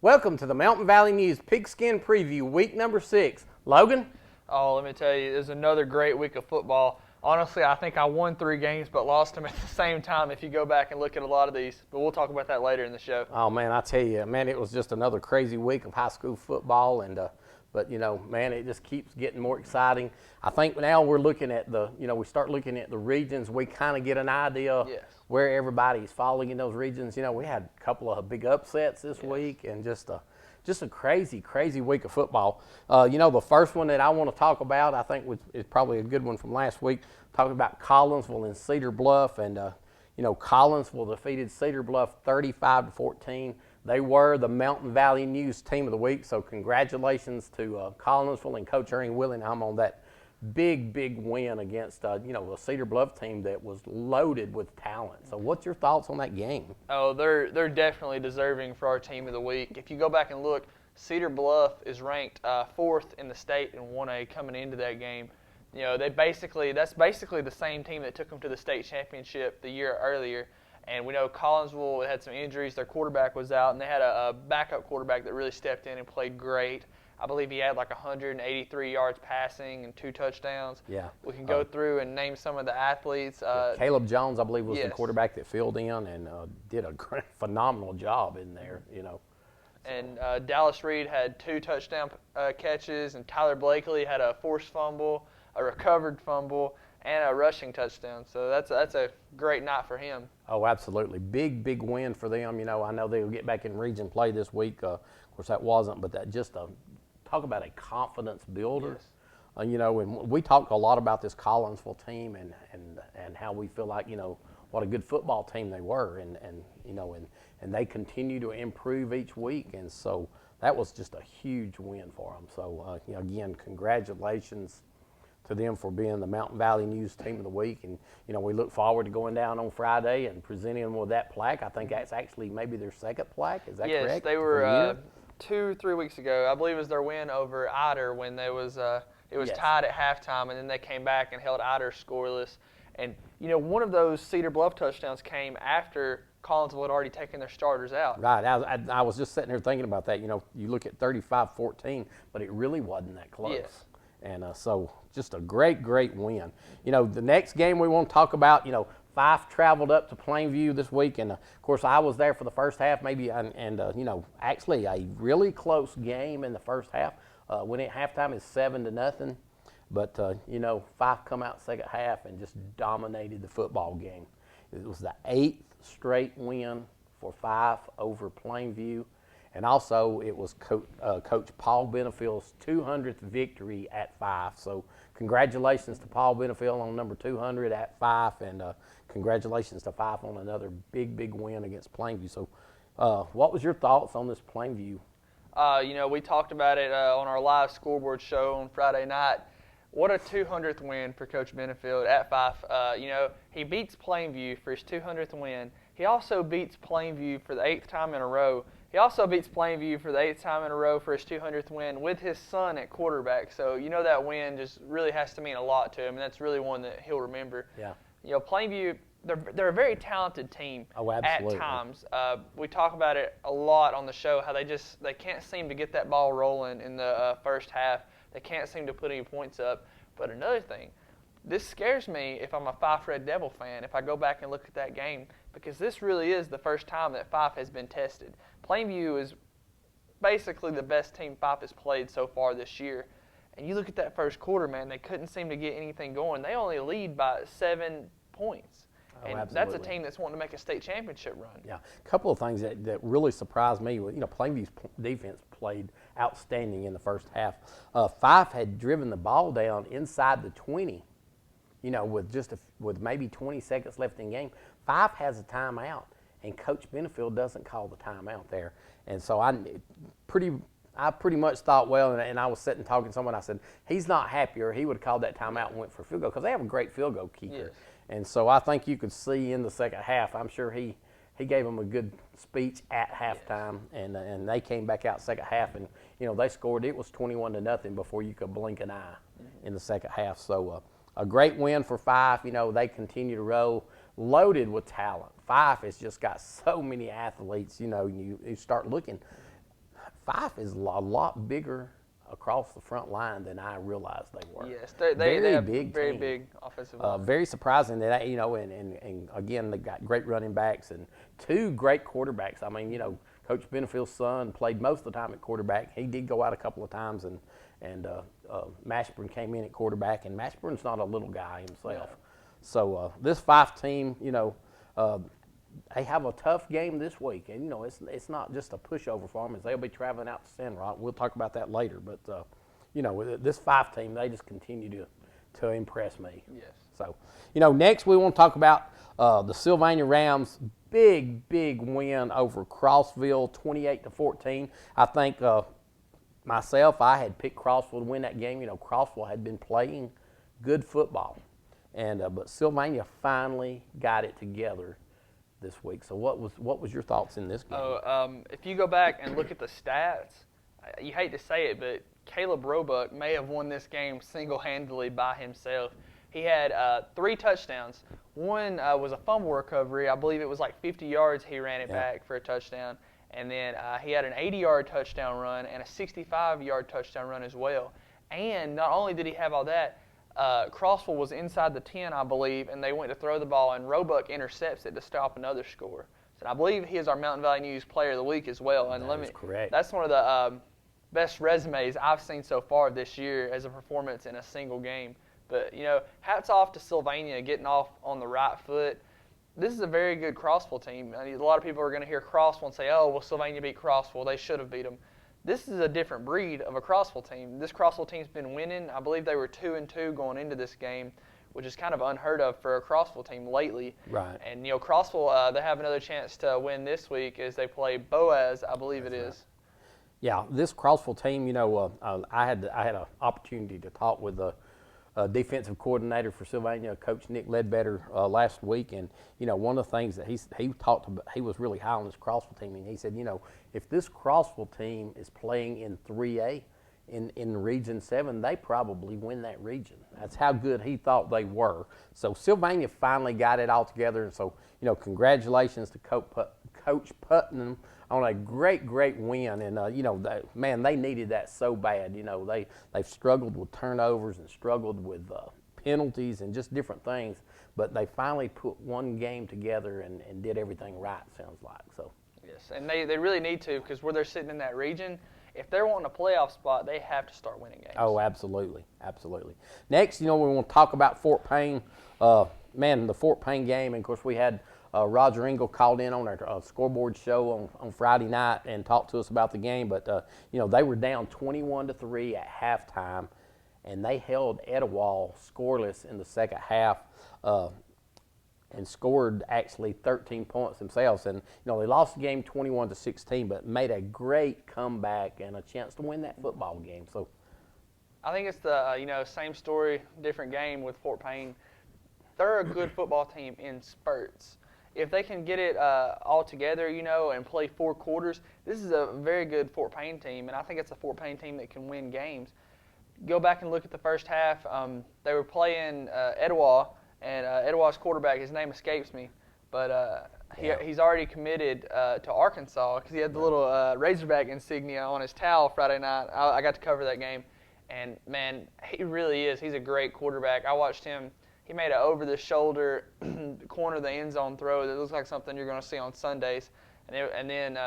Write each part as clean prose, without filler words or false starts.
Welcome to the Mountain Valley News Pigskin Preview, week number 6. Logan? Oh, let me tell you, it was another great week of football. Honestly, I think I won 3 games but lost them at the same time if you go back and look at a lot of these. But we'll talk about that later in the show. Oh, man, I tell you, man, it was just another crazy week of high school football. But, you know, man, it just keeps getting more exciting. I think now we're looking at we start looking at the regions. We kind of get an idea where everybody's falling in those regions. You know, we had a couple of big upsets this week and just a crazy, crazy week of football. The first one that I want to talk about, I think is probably a good one from last week, talking about Collinsville and Cedar Bluff. And, Collinsville defeated Cedar Bluff 35-14. They were the Mountain Valley News Team of the Week, so congratulations to Collinsville and Coach Ernie Willingham on that big, big win against, the Cedar Bluff team that was loaded with talent. So what's your thoughts on that game? Oh, they're definitely deserving for our Team of the Week. If you go back and look, Cedar Bluff is ranked 4th in the state in 1A coming into that game. You know, that's basically the same team that took them to the state championship the year earlier. And we know Collinsville had some injuries. Their quarterback was out, and they had a backup quarterback that really stepped in and played great. I believe he had like 183 yards passing and 2 touchdowns. Yeah. We can go through and name some of the athletes. Caleb Jones, I believe, was the quarterback that filled in and did a phenomenal job in there, And Dallas Reed had 2 touchdown catches, and Tyler Blakely had a forced fumble, a recovered fumble, and a rushing touchdown. So that's a great night for him. Oh, absolutely. Big, big win for them. I know they'll get back in region play this week. Of course, that wasn't, but that just talk about a confidence builder. Yes. And we talked a lot about this Collinsville team and how we feel like, what a good football team they were. And they continue to improve each week. And so that was just a huge win for them. So, again, congratulations to them for being the Mountain Valley News Team of the Week. And, we look forward to going down on Friday and presenting them with that plaque. I think that's actually maybe their second plaque. Is that correct? Yes, they were 2-3 weeks ago. I believe it was their win over Ider when it was tied at halftime, and then they came back and held Ider scoreless. And, one of those Cedar Bluff touchdowns came after Collinsville had already taken their starters out. Right. I was just sitting here thinking about that. You look at 35-14, but it really wasn't that close. Yes. And so just a great, great win. The next game we want to talk about, Fife traveled up to Plainview this week. And, of course, I was there for the first half actually a really close game in the first half. When at halftime it's 7-0. But, Fife come out second half and just dominated the football game. It was the 8th straight win for Fife over Plainview. And also, it was Coach Paul Benefield's 200th victory at Fife. So, congratulations to Paul Benefield on number 200 at Fife, and congratulations to Fife on another big, big win against Plainview. So, what was your thoughts on this Plainview? We talked about it on our live scoreboard show on Friday night. What a 200th win for Coach Benefield at Fife. He beats Plainview for his 200th win. He also beats Plainview for the 8th time in a row. He also beats Plainview for the 8th time in a row for his 200th win with his son at quarterback. So, that win just really has to mean a lot to him, and that's really one that he'll remember. Yeah. Plainview, they're a very talented team at times. We talk about it a lot on the show, how they can't seem to get that ball rolling in the first half. They can't seem to put any points up. But another thing, this scares me if I'm a Fife Red Devil fan, if I go back and look at that game, because this really is the first time that Fife has been tested. Plainview is basically the best team Fife has played so far this year. And you look at that first quarter, man, they couldn't seem to get anything going. They only lead by 7 points. And absolutely. That's a team that's wanting to make a state championship run. Yeah, a couple of things that really surprised me. Plainview's defense played outstanding in the first half. Fife had driven the ball down inside the 20, with maybe 20 seconds left in the game. Fife has a timeout, and Coach Benefield doesn't call the timeout there. And so I pretty much thought, and I was sitting talking to someone, I said, he's not happy, or he would have called that timeout and went for a field goal, because they have a great field goal kicker. Yes. And so I think you could see in the second half, I'm sure he gave them a good speech at halftime, and they came back out second half, and they scored. It was 21-0 before you could blink an eye in the second half. So a great win for Fife. They continue to roll, loaded with talent. Fife has just got so many athletes. You start looking. Fife is a lot bigger across the front line than I realized they were. Yes, they have big very team. big offensive line. Very surprising that, and again, they got great running backs and 2 great quarterbacks. I mean, Coach Benefield's son played most of the time at quarterback. He did go out a couple of times, and Mashburn came in at quarterback, and Mashburn's not a little guy himself. Yeah. So this Fife team, they have a tough game this week, and it's not just a pushover for them, as they'll be traveling out to Sandrock. We'll talk about that later, but this Fife team, they just continue to impress me. Yes. So next we want to talk about the Sylvania Rams' big win over Crossville, 28-14. I think myself, I had picked Crossville to win that game. Crossville had been playing good football, and but Sylvania finally got it together this week. So what was your thoughts in this game? If you go back and look at the stats, you hate to say it, but Caleb Roebuck may have won this game single-handedly by himself. He had 3 touchdowns. One was a fumble recovery. I believe it was like 50 yards he ran it back for a touchdown. And then he had an 80-yard touchdown run and a 65-yard touchdown run as well. And not only did he have all that, Crossville was inside the 10, I believe, and they went to throw the ball, and Roebuck intercepts it to stop another score. So I believe he is our Mountain Valley News Player of the Week as well. And that is correct. That's one of the best resumes I've seen so far this year as a performance in a single game. But, hats off to Sylvania getting off on the right foot. This is a very good Crossville team. I mean, a lot of people are going to hear Crossville and say, oh, well, Sylvania beat Crossville. They should have beat them. This is a different breed of a Crossville team. This Crossville team's been winning. I believe they were 2-2 going into this game, which is kind of unheard of for a Crossville team lately. Right. And, Crossville, they have another chance to win this week as they play Boaz, I believe That's it is. Right. Yeah, this Crossville team, I had an opportunity to talk with the defensive coordinator for Sylvania, Coach Nick Ledbetter, last week, and one of the things that he talked about, he was really high on this Crossville team, and he said, if this Crossville team is playing in 3A in Region 7, they probably win that region. That's how good he thought they were. So Sylvania finally got it all together, and so congratulations to Coach Putnam on a great win, and they needed that so bad. They've struggled with turnovers and struggled with penalties and just different things, but they finally put one game together and did everything right, sounds like. So yes, and they really need to, because where they're sitting in that region, if they're wanting a playoff spot, they have to start winning games. Oh, absolutely. Next, we want to talk about Fort Payne. The Fort Payne game, and of course we had Roger Engel called in on our scoreboard show on Friday night and talked to us about the game. But they were down 21-3 at halftime, and they held Etowah scoreless in the second half, and scored actually 13 points themselves. And they lost the game 21-16, but made a great comeback and a chance to win that football game. So I think it's the same story, different game with Fort Payne. They're a good football team in spurts. If they can get it all together, and play 4 quarters, this is a very good Fort Payne team, and I think it's a Fort Payne team that can win games. Go back and look at the first half. They were playing Etowah, and Etowah's quarterback, his name escapes me, but he's already committed to Arkansas because he had the little Razorback insignia on his towel Friday night. I got to cover that game, and, man, he really is. He's a great quarterback. I watched him. He made an over-the-shoulder corner of the end zone throw that looks like something you're going to see on Sundays. And then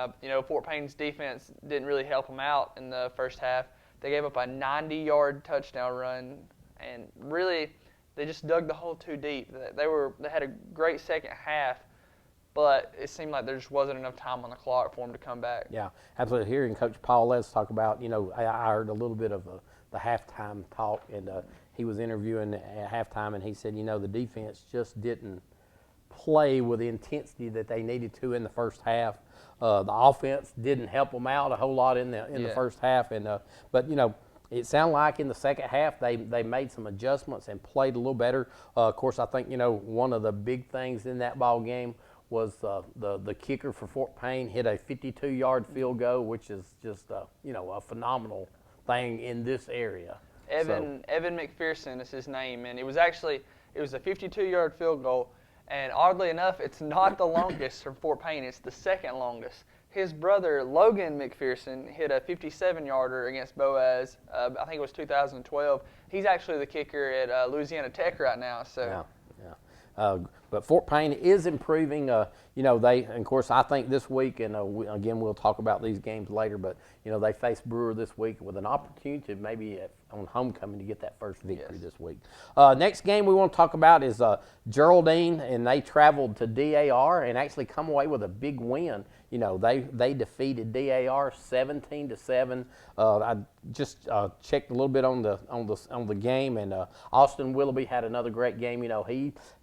Fort Payne's defense didn't really help them out in the first half. They gave up a 90-yard touchdown run, and really they just dug the hole too deep. They had a great second half, but it seemed like there just wasn't enough time on the clock for them to come back. Yeah, absolutely. Hearing Coach Paul Les talk about, I heard a little bit of the halftime talk, and he was interviewing at halftime, and he said, the defense just didn't play with the intensity that they needed to in the first half. The offense didn't help them out a whole lot in the first half, and but it sounded like in the second half they made some adjustments and played a little better. Of course, I think one of the big things in that ball game was the kicker for Fort Payne hit a 52-yard field goal, which is just a phenomenal thing in this area. Evan McPherson is his name, and it was a 52-yard field goal, and oddly enough, it's not the longest from Fort Payne. It's the second longest. his brother Logan McPherson hit a 57-yarder against Boaz. I think it was 2012. He's actually the kicker at Louisiana Tech right now. So. Yeah. But Fort Payne is improving. They, and of course, I think this week, and again, we'll talk about these games later, but, they face Brewer this week with an opportunity to maybe on homecoming to get that first victory this week. Next game we want to talk about is Geraldine, and they traveled to DAR and actually come away with a big win. They defeated DAR 17-7. I just checked a little bit on the game, and Austin Willoughby had another great game.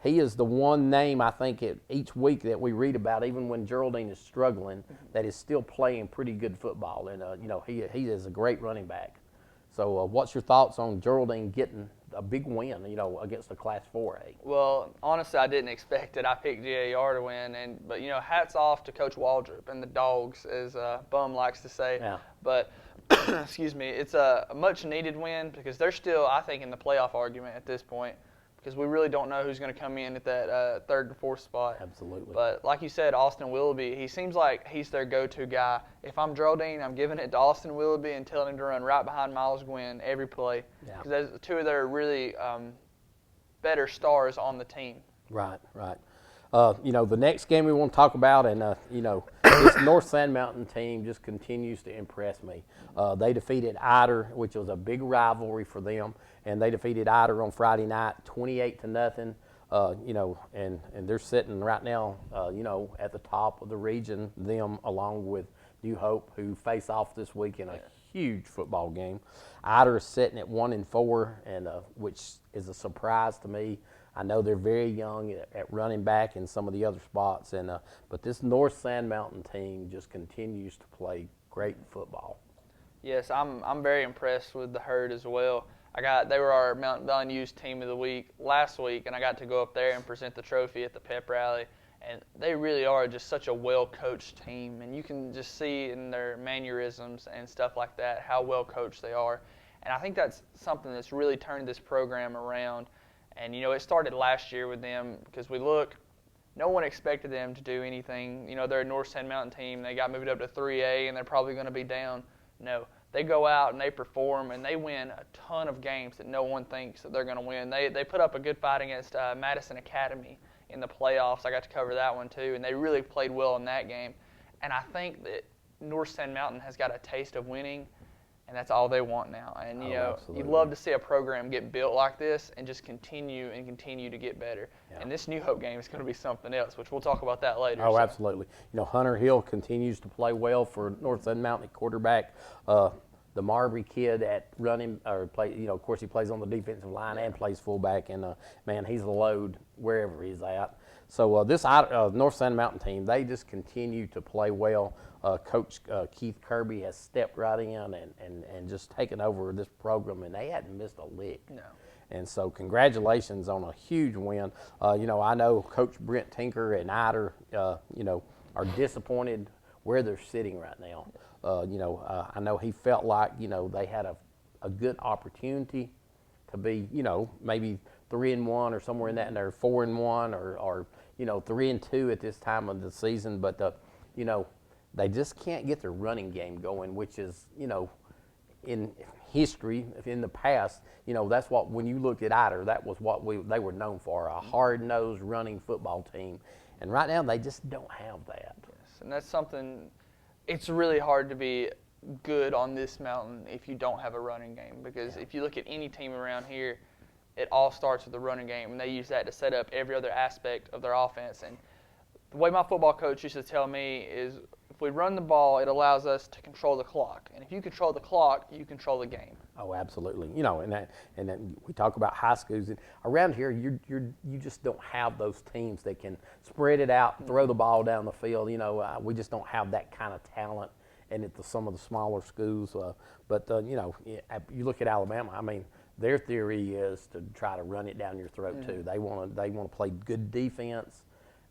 He is the one name I think each week that we read about, even when Geraldine is struggling, that is still playing pretty good football, and he is a great running back. So what's your thoughts on Geraldine getting a big win, against a Class 4A? Well, honestly, I didn't expect it. I picked DAR to win, but hats off to Coach Waldrop and the Dogs, as Bum likes to say. Yeah. But excuse me, it's a much needed win because they're still, I think, in the playoff argument at this point, because we really don't know who's going to come in at that third and fourth spot. Absolutely. But like you said, Austin Willoughby, he seems like he's their go-to guy. If I'm Geraldine, I'm giving it to Austin Willoughby and telling him to run right behind Miles Gwynn every play, because those are two of their really better stars on the team. Right. The next game we want to talk about, and this North Sand Mountain team just continues to impress me. They defeated Ider, which was a big rivalry for them, and they defeated Ider on Friday night, 28-0. And they're sitting right now, at the top of the region. Them along with New Hope, who face off this week in a huge football game. Ider is sitting at 1-4, and which is a surprise to me. I know they're very young at running back and some of the other spots, and but this North Sand Mountain team just continues to play great football. Yes, I'm very impressed with the Herd as well. They were our Mountain Valley News Team of the Week last week, and I got to go up there and present the trophy at the pep rally. And they really are just such a well-coached team, and you can just see in their mannerisms and stuff like that how well-coached they are. And I think that's something that's really turned this program around. And, it started last year with them because no one expected them to do anything. They're a North Sand Mountain team. They got moved up to 3A, and they're probably going to be down. No, they go out and they perform, and they win a ton of games that no one thinks that they're going to win. They put up a good fight against Madison Academy in the playoffs. I got to cover that one too, and they really played well in that game. And I think that North Sand Mountain has got a taste of winning, and that's all they want now. And, you'd love to see a program get built like this and just continue to get better. Yeah. And this New Hope game is going to be something else, which we'll talk about that later. Oh, so. Absolutely. Hunter Hill continues to play well for North Sand Mountain at quarterback. The Marbury kid at running, of course he plays on the defensive line and plays fullback, and man, he's a load wherever he's at. So this North Sand Mountain team, they just continue to play well. Coach Keith Kirby has stepped right in and just taken over this program, and they hadn't missed a lick. No. And so congratulations on a huge win. I know Coach Brent Tinker and Ider, are disappointed where they're sitting right now. I know he felt like, they had a good opportunity to be, maybe 3-1 or somewhere in that, and they're 4-1 or 3-2 at this time of the season. But, they just can't get their running game going, which is, in history, in the past, that's what, when you looked at Ider, that was what they were known for, a hard-nosed running football team. And right now, they just don't have that. Yes, and that's something. It's really hard to be good on this mountain if you don't have a running game, because if you look at any team around here, it all starts with the running game, and they use that to set up every other aspect of their offense. And the way my football coach used to tell me is, if we run the ball, it allows us to control the clock, and if you control the clock, you control the game. Oh, absolutely. And then we talk about high schools, and around here, you just don't have those teams that can spread it out, and throw the ball down the field. We just don't have that kind of talent, and at some of the smaller schools. But you look at Alabama. I mean, their theory is to try to run it down your throat too. They want to play good defense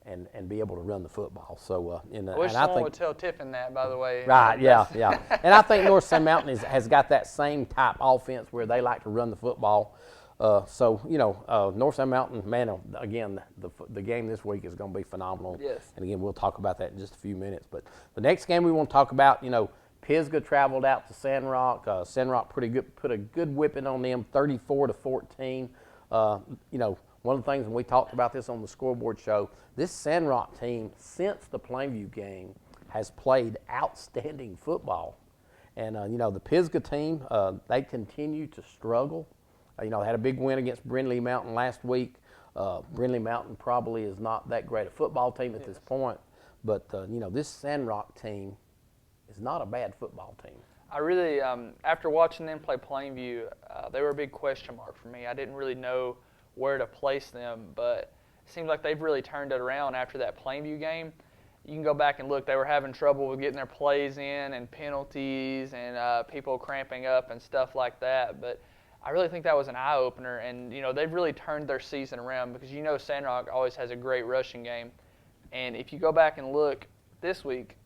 and be able to run the football. So, I wish someone would tell Tiffin that, by the way. Right, yeah. And I think North Sand Mountain has got that same type offense where they like to run the football. So, you know, North Sand Mountain, man, again, the game this week is going to be phenomenal. Yes. And again, we'll talk about that in just a few minutes. But the next game we want to talk about, you know, Pisgah traveled out to Sandrock. Sandrock put a good whipping on them, 34-14. You know, one of the things, and we talked about this on the scoreboard show, this Sandrock team, since the Plainview game, has played outstanding football. And, you know, the Pisgah team, they continue to struggle. You know, they had a big win against Brindley Mountain last week. Brindley Mountain probably is not that great a football team at this point. But, you know, this Sandrock team is not a bad football team. I really, after watching them play Plainview, they were a big question mark for me. I didn't really know where to place them, but it seems like they've really turned it around after that Plainview game. You can go back and look. They were having trouble with getting their plays in and penalties and people cramping up and stuff like that. But I really think that was an eye-opener. And, you know, they've really turned their season around because, you know, Sandrock always has a great rushing game. And if you go back and look this week,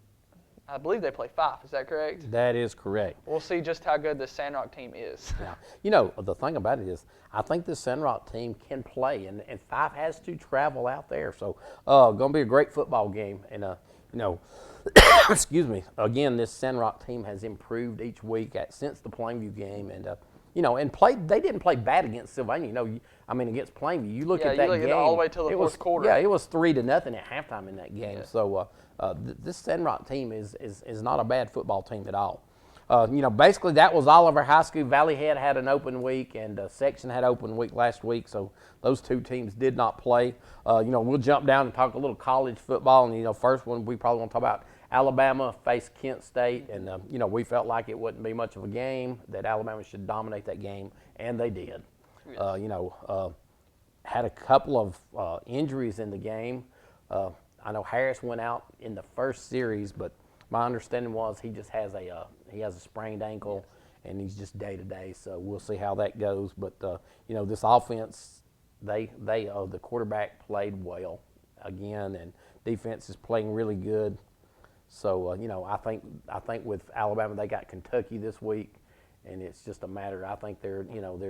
I believe they play Fife. Is that correct? That is correct. We'll see just how good the Sandrock team is. Now, you know, the thing about it is I think the Sandrock team can play, and Fife has to travel out there. So going to be a great football game. And, you know, excuse me, again, this Sandrock team has improved each week since the Plainview game. And, you know, and they didn't play bad against Sylvania. You know, I mean, against Plainview, you look at that game. All the way till the fourth quarter. Yeah, it was 3-0 at halftime in that game. Yeah. So this Sandrock team is not a bad football team at all. You know, basically that was all of our high school. Valley Head had an open week, and Section had open week last week, so those two teams did not play. You know, we'll jump down and talk a little college football, and, you know, first one we probably want to talk about Alabama faced Kent State, and, you know, we felt like it wouldn't be much of a game, that Alabama should dominate that game, and they did. Yes. You know, had a couple of injuries in the game. I know Harris went out in the first series, but my understanding was he just has a sprained ankle, and he's just day to day. So we'll see how that goes. But you know, this offense, the quarterback played well again, and defense is playing really good. So you know, I think with Alabama, they got Kentucky this week, and it's just a matter. I think they're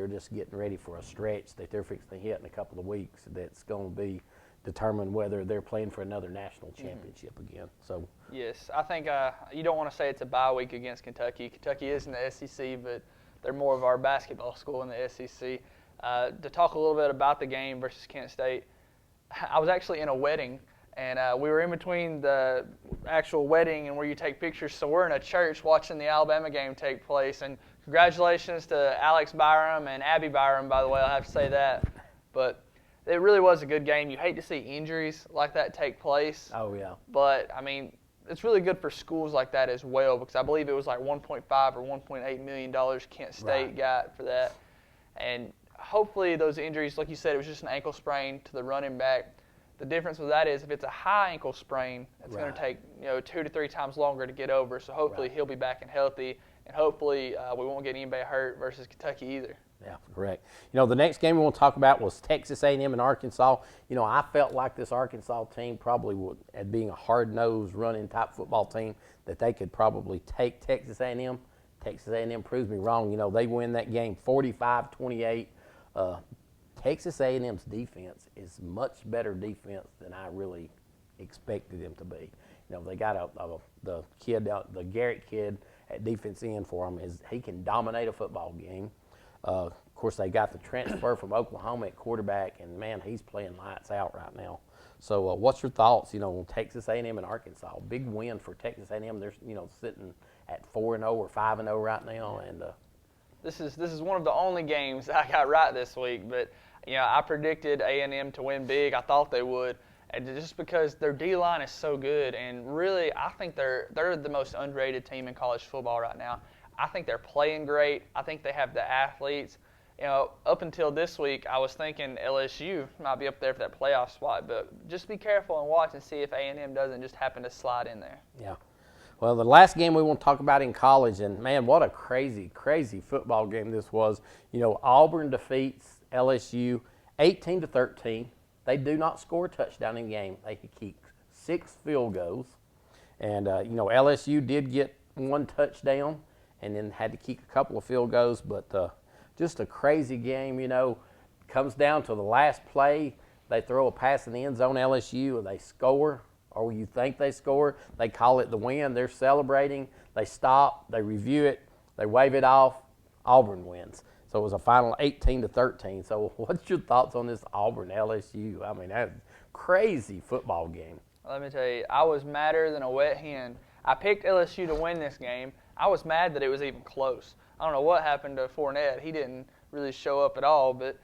just getting ready for a stretch that they're fixing to hit in a couple of weeks. That's going to be determine whether they're playing for another national championship again. So yes, I think you don't want to say it's a bye week against Kentucky. Kentucky is in the SEC, but they're more of our basketball school in the SEC. To talk a little bit about the game versus Kent State, I was actually in a wedding, and we were in between the actual wedding and where you take pictures. So we're in a church watching the Alabama game take place. And congratulations to Alex Byram and Abby Byram, by the way. I'll have to say that. But it really was a good game. You hate to see injuries like that take place. Oh, yeah. But, I mean, it's really good for schools like that as well, because I believe it was like $1.5 or $1.8 million Kent State got for that. And hopefully those injuries, like you said, it was just an ankle sprain to the running back. The difference with that is if it's a high ankle sprain, it's going to take 2 to 3 times longer to get over. So hopefully he'll be back and healthy, and hopefully we won't get anybody hurt versus Kentucky either. Yeah, correct. You know, the next game we want to talk about was Texas A&M and Arkansas. You know, I felt like this Arkansas team probably would, at being a hard-nosed, running type football team, that they could probably take Texas A&M. Texas A&M proves me wrong. You know, they win that game 45-28. Texas A&M's defense is much better defense than I really expected them to be. You know, they got the Garrett kid at defense end for them. He can dominate a football game. Of course, they got the transfer from Oklahoma at quarterback, and, man, he's playing lights out right now. So what's your thoughts, on Texas A&M and Arkansas? Big win for Texas A&M. They're, sitting at 4-0 or 5-0 right now. And This is one of the only games I got right this week, but, I predicted A&M to win big. I thought they would. And just because their D-line is so good, and really I think they're the most underrated team in college football right now. I think they're playing great. I think they have the athletes. Up until this week, I was thinking LSU might be up there for that playoff spot, but just be careful and watch and see if A&M doesn't just happen to slide in there. Yeah. Well, the last game we want to talk about in college, and, man, what a crazy, crazy football game this was. Auburn defeats LSU 18-13. They do not score a touchdown in the game. They kick 6 field goals. And, LSU did get 1 touchdown and then had to kick a couple of field goals. But just a crazy game, comes down to the last play. They throw a pass in the end zone, LSU, and they score, or you think they score. They call it the win. They're celebrating. They stop. They review it. They wave it off. Auburn wins. So it was a final 18-13. So what's your thoughts on this Auburn LSU? I mean, that's a crazy football game. Let me tell you, I was madder than a wet hen. I picked LSU to win this game. I was mad that it was even close. I don't know what happened to Fournette. He didn't really show up at all, but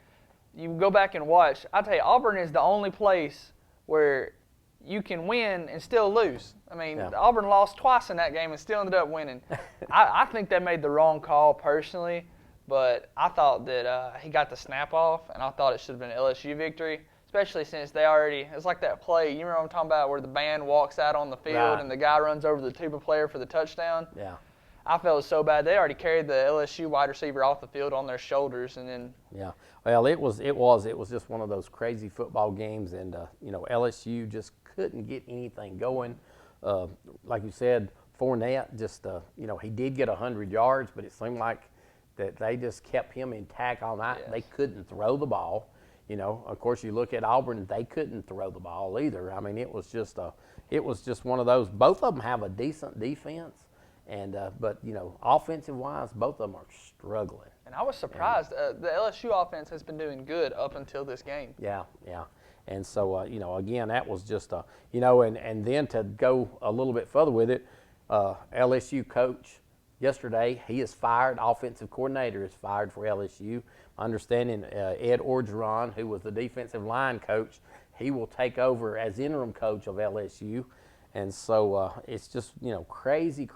you go back and watch. I'll tell you, Auburn is the only place where you can win and still lose. I mean, Auburn lost twice in that game and still ended up winning. I think they made the wrong call personally, but I thought that he got the snap off, and I thought it should have been an LSU victory, especially since they already – it's like that play. You remember what I'm talking about where the band walks out on the field and the guy runs over the tuba player for the touchdown? Yeah. I felt so bad. They already carried the LSU wide receiver off the field on their shoulders, and then well, it was just one of those crazy football games, and LSU just couldn't get anything going. Like you said, Fournette just he did get 100 yards, but it seemed like that they just kept him intact all night. Yes. They couldn't throw the ball. Of course, you look at Auburn; they couldn't throw the ball either. I mean, it was just one of those. Both of them have a decent defense. And but offensive-wise, both of them are struggling. And I was surprised. The LSU offense has been doing good up until this game. Yeah. And so again, that was just and then to go a little bit further with it, LSU coach yesterday, he is fired. Offensive coordinator is fired for LSU. My understanding, Ed Orgeron, who was the defensive line coach, he will take over as interim coach of LSU. And so it's just, crazy.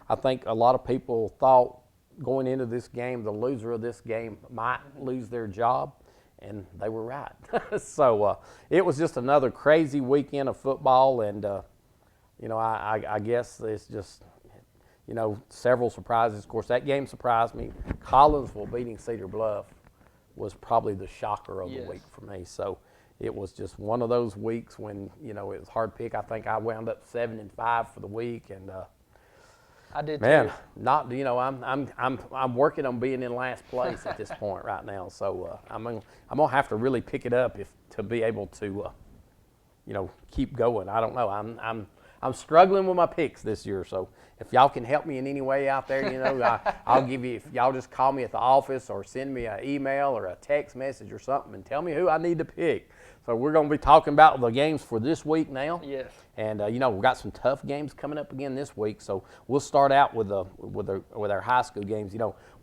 I think a lot of people thought going into this game, the loser of this game might lose their job, and they were right. So it was just another crazy weekend of football, and, I guess it's just, several surprises. Of course, that game surprised me. Collinsville beating Cedar Bluff was probably the shocker of the week for me. So it was just one of those weeks when it was hard pick. I think I wound up 7-5 for the week, and I did man, too. not I'm working on being in last place at this point right now. So I'm gonna have to really pick it up to be able to keep going. I don't know. I'm struggling with my picks this year, so if y'all can help me in any way out there, I'll give you. If y'all just call me at the office or send me an email or a text message or something and tell me who I need to pick. So we're going to be talking about the games for this week now. Yes. And we've got some tough games coming up again this week. So we'll start out with our high school games.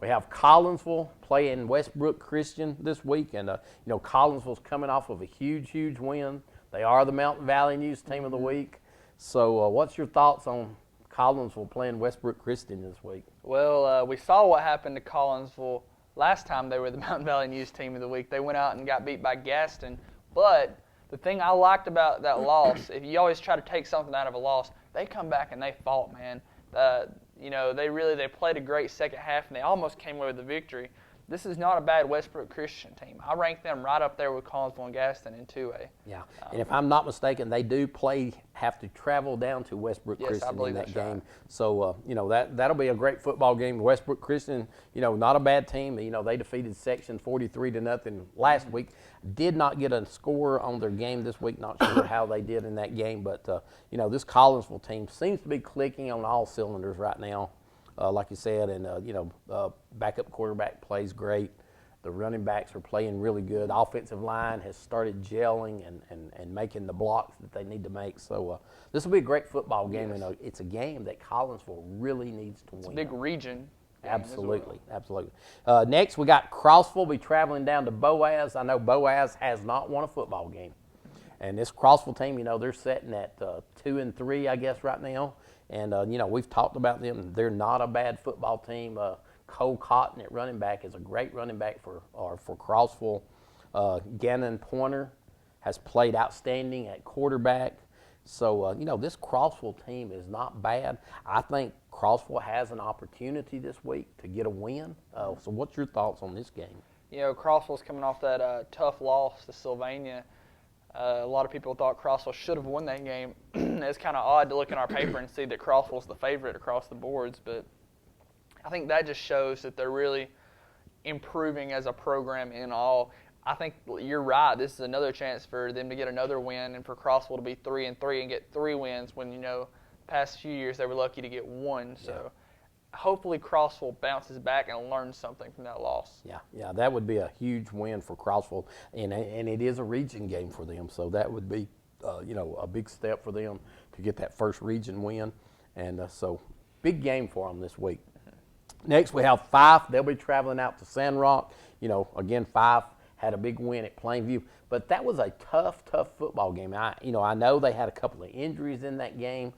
We have Collinsville playing Westbrook Christian this week, and Collinsville's coming off of a huge win. They are the Mountain Valley News Team of the Week. So what's your thoughts on Collinsville playing Westbrook Christian this week? Well, we saw what happened to Collinsville last time they were the Mountain Valley News Team of the Week. They went out and got beat by Gaston. But the thing I liked about that loss, if you always try to take something out of a loss, they come back and they fought, man. They played a great second half, and they almost came away with the victory. This is not a bad Westbrook Christian team. I rank them right up there with Collinsville and Gaston in 2A. Yeah, and if I'm not mistaken, they do have to travel down to Westbrook Christian in that game. Right. So, that'll be a great football game. Westbrook Christian, not a bad team. They defeated Section 43-0 last week. Did not get a score on their game this week. Not sure how they did in that game. But, this Collinsville team seems to be clicking on all cylinders right now. Like you said, and backup quarterback plays great. The running backs are playing really good. Offensive line has started gelling and making the blocks that they need to make. So this will be a great football game, and it's a game that Collinsville really needs to win. It's a big region. Absolutely. Next, we got Crossville be traveling down to Boaz. I know Boaz has not won a football game, and this Crossville team, they're sitting at 2-3, I guess, right now. And, we've talked about them. They're not a bad football team. Cole Cotton at running back is a great running back for Crossville. Gannon Pointer has played outstanding at quarterback. So, this Crossville team is not bad. I think Crossville has an opportunity this week to get a win. So what's your thoughts on this game? Crossville's coming off that tough loss to Sylvania. A lot of people thought Crossville should have won that game. It's kind of odd to look in our paper and see that Crossville's the favorite across the boards, but I think that just shows that they're really improving as a program in all. I think you're right. This is another chance for them to get another win, and for Crossville to be 3-3 and get 3 wins. When past few years they were lucky to get 1. So hopefully Crossville bounces back and learns something from that loss. Yeah, that would be a huge win for Crossville, and it is a region game for them. So that would be a big step for them to get that first region win, and so big game for them this week. Next we have Fife. They'll be traveling out to Sandrock. Again, Fife had a big win at Plainview, but that was a tough football game. I know they had a couple of injuries in that game.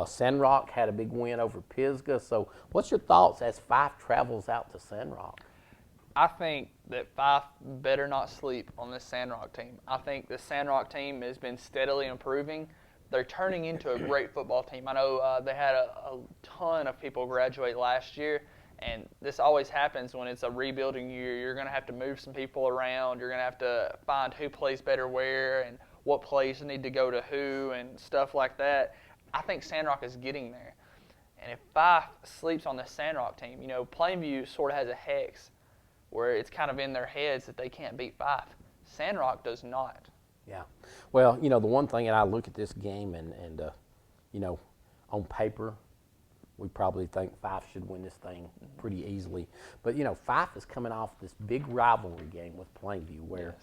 Sandrock had a big win over Pisgah. So what's your thoughts as Fife travels out to Sandrock? I think that Fife better not sleep on this Sandrock team. I think the Sandrock team has been steadily improving. They're turning into a great football team. I know they had a ton of people graduate last year. And this always happens when it's a rebuilding year. You're going to have to move some people around. You're going to have to find who plays better where and what plays need to go to who and stuff like that. I think Sandrock is getting there. And if Fife sleeps on the Sandrock team, Plainview sort of has a hex where it's kind of in their heads that they can't beat Fife. Sandrock does not. Yeah. Well, the one thing that I look at this game and on paper, we probably think Fife should win this thing pretty easily. But, Fife is coming off this big rivalry game with Plainview where,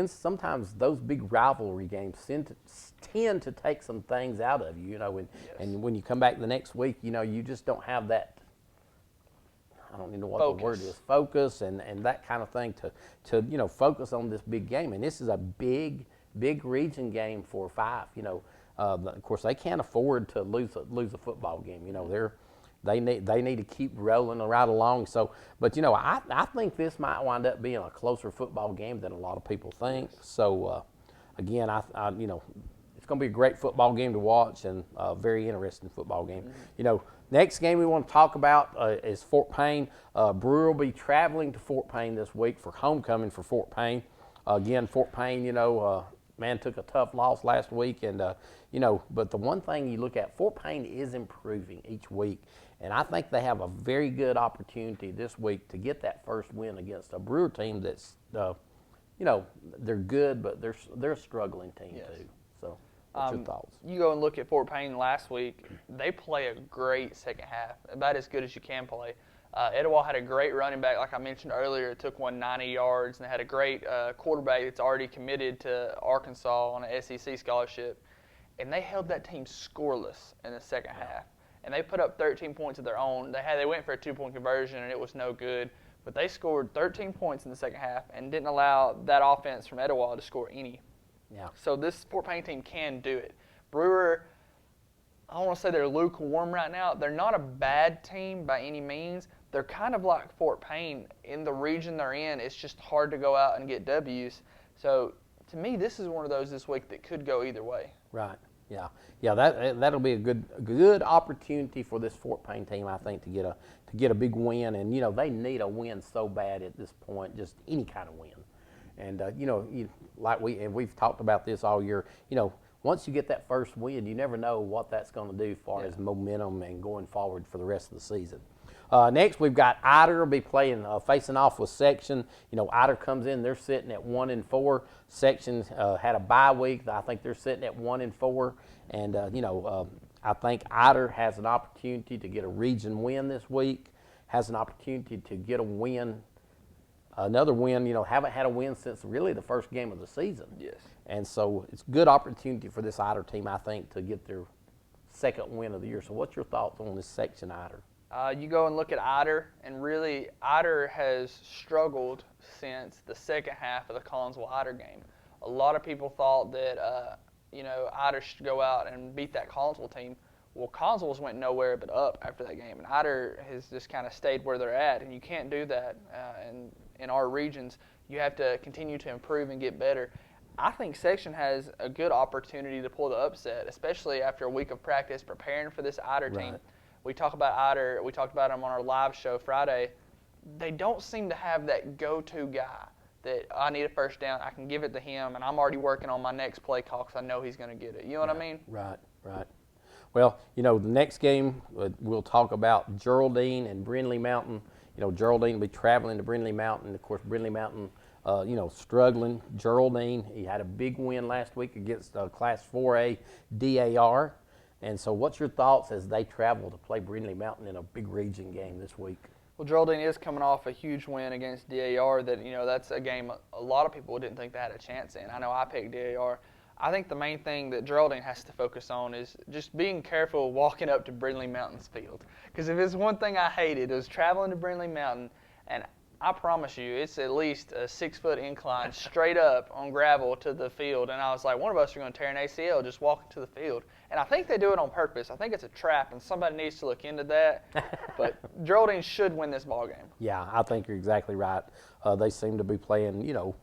sometimes those big rivalry games tend to take some things out of you, and when you come back the next week, you just don't have that, I don't even know what the word is, focus and that kind of thing to focus on this big game. And this is a big region game for Fife, of course, they can't afford to lose a football game. They need to keep rolling right along. So, but I think this might wind up being a closer football game than a lot of people think. So, again, I it's going to be a great football game to watch and a very interesting football game. Next game we want to talk about is Fort Payne. Brewer will be traveling to Fort Payne this week for homecoming for Fort Payne. Again, Fort Payne, man took a tough loss last week, and but the one thing you look at, Fort Payne is improving each week, and I think they have a very good opportunity this week to get that first win against a Brewer team that's, they're good, but they're a struggling team too. So, what's your thoughts? You go and look at Fort Payne last week. They play a great second half, about as good as you can play. Etowah had a great running back, like I mentioned earlier. It took 90 yards, and they had a great quarterback that's already committed to Arkansas on an SEC scholarship. And they held that team scoreless in the second half. And they put up 13 points of their own. They went for a 2-point conversion, and it was no good. But they scored 13 points in the second half and didn't allow that offense from Etowah to score any. Yeah. So this Fort Payne team can do it. Brewer, I don't want to say they're lukewarm right now. They're not a bad team by any means. They're kind of like Fort Payne in the region they're in. It's just hard to go out and get W's. So to me, this is one of those this week that could go either way. Right. Yeah. That'll be a good opportunity for this Fort Payne team, I think, to get a big win. And they need a win so bad at this point, just any kind of win. And we've talked about this all year. Once you get that first win, you never know what that's going to do as far as momentum and going forward for the rest of the season. Next, we've got Ider will be playing, facing off with Section. Ider comes in, they're sitting at 1-4. Section had a bye week. I think they're sitting at 1-4. And, I think Ider has an opportunity to get a region win this week, has an opportunity to get a win, another win. Haven't had a win since really the first game of the season. Yes. And so it's a good opportunity for this Ider team, I think, to get their second win of the year. So what's your thoughts on this Section Ider? You go and look at Ider, and really Ider has struggled since the second half of the Collinsville-Ider game. A lot of people thought that, Ider should go out and beat that Collinsville team. Well, Collinsville's went nowhere but up after that game, and Ider has just kind of stayed where they're at, and you can't do that in our regions. You have to continue to improve and get better. I think Section has a good opportunity to pull the upset, especially after a week of practice preparing for this Ider team. We talk about Ider. We talked about him on our live show Friday. They don't seem to have that go-to guy that I need a first down. I can give it to him, and I'm already working on my next play call because I know he's going to get it. You know what I mean? Right. Well, the next game we'll talk about Geraldine and Brindley Mountain. Geraldine will be traveling to Brindley Mountain. Of course, Brindley Mountain, struggling. Geraldine, he had a big win last week against Class 4A DAR. And so what's your thoughts as they travel to play Brindley Mountain in a big region game this week? Well, Geraldine is coming off a huge win against DAR that, that's a game a lot of people didn't think they had a chance in. I know I picked DAR. I think the main thing that Geraldine has to focus on is just being careful walking up to Brindley Mountain's field. Because if it's one thing I hated, it was traveling to Brindley Mountain, and I promise you, it's at least a 6-foot incline straight up on gravel to the field. And I was like, one of us are going to tear an ACL just walking to the field. And I think they do it on purpose. I think it's a trap, and somebody needs to look into that. But Geraldine should win this ball game. Yeah, I think you're exactly right. They seem to be playing,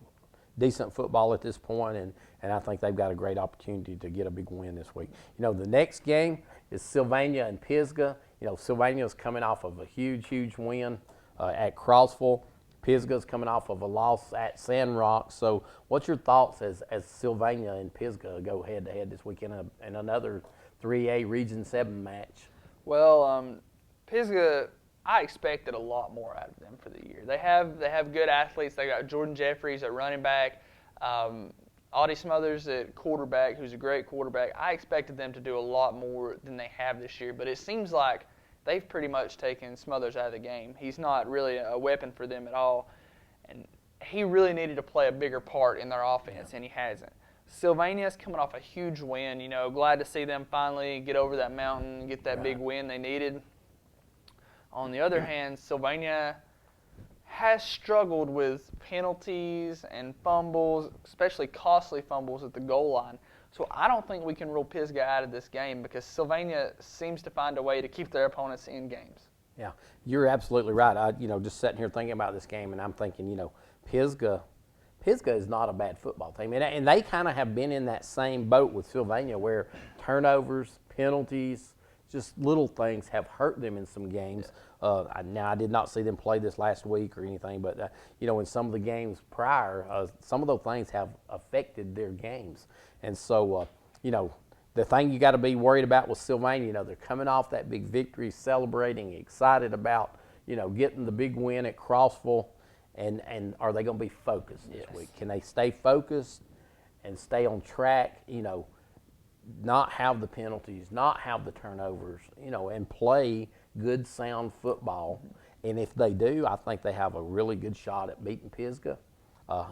decent football at this point, and I think they've got a great opportunity to get a big win this week. The next game is Sylvania and Pisgah. Sylvania's coming off of a huge win at Crossville. Pisgah's coming off of a loss at Sandrock. So what's your thoughts as Sylvania and Pisgah go head-to-head this week in another 3A Region 7 match? Well, Pisgah, I expected a lot more out of them for the year. They have good athletes. They got Jordan Jeffries at running back, Audie Smothers at quarterback, who's a great quarterback. I expected them to do a lot more than they have this year, but it seems like they've pretty much taken Smothers out of the game. He's not really a weapon for them at all, and he really needed to play a bigger part in their offense, and he hasn't. Sylvania's coming off a huge win. Glad to see them finally get over that mountain, get that big win they needed. On the other hand, Sylvania has struggled with penalties and fumbles, especially costly fumbles at the goal line. So I don't think we can rule Pisgah out of this game because Sylvania seems to find a way to keep their opponents in games. Yeah, you're absolutely right. I, just sitting here thinking about this game, and I'm thinking, Pisgah is not a bad football team, and they kind of have been in that same boat with Sylvania, where turnovers, penalties, just little things have hurt them in some games. Now, I did not see them play this last week or anything, but in some of the games prior, some of those things have affected their games. And so, the thing you got to be worried about with Sylvania, they're coming off that big victory, celebrating, excited about, getting the big win at Crossville, and are they going to be focused this week? Can they stay focused and stay on track, not have the penalties, not have the turnovers, and play good, sound football? And if they do, I think they have a really good shot at beating Pisgah.